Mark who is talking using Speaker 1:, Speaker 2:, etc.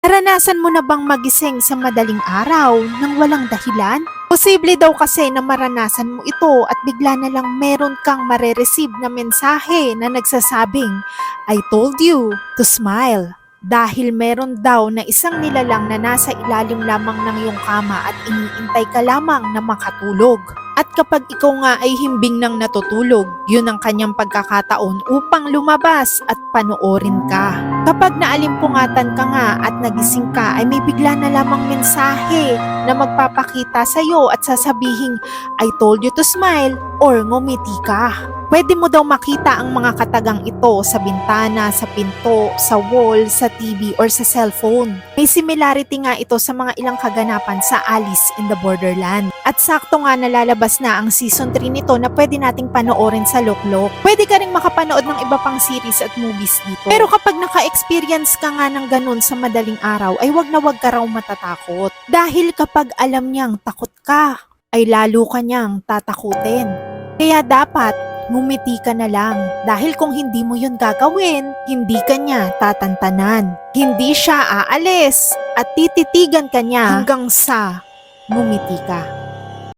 Speaker 1: Naranasan mo na bang magising sa madaling araw nang walang dahilan? Posible daw kasi na maranasan mo ito at bigla na lang meron kang marereceive na mensahe na nagsasabing, I told you to smile. Dahil meron daw na isang nilalang na nasa ilalim lamang ng iyong kama at iniintay ka lamang na makatulog. At kapag ikaw nga ay himbing ng natutulog, yun ang kanyang pagkakataon upang lumabas at panoorin ka. Kapag naalimpungatan ka nga at nagising ka ay may bigla na lamang mensahe na magpapakita sa iyo at sasabihing, I told you to smile or ngumiti ka. Pwede mo daw makita ang mga katagang ito sa bintana, sa pinto, sa wall, sa TV, or sa cellphone. May similarity nga ito sa mga ilang kaganapan sa Alice in the Borderland. At sakto nga nalalabas na ang season 3 nito na pwede nating panoorin sa Loklok. Pwede ka rin makapanood ng iba pang series at movies dito. Pero kapag naka-experience ka nga ng ganun sa madaling araw, ay wag na wag ka raw matatakot. Dahil kapag alam niyang takot ka, ay lalo ka niyang tatakutin. Kaya dapat, ngumiti ka na lang dahil kung hindi mo yun gagawin, hindi ka niya tatantanan. Hindi siya aalis at tititigan ka niya hanggang sa ngumiti ka.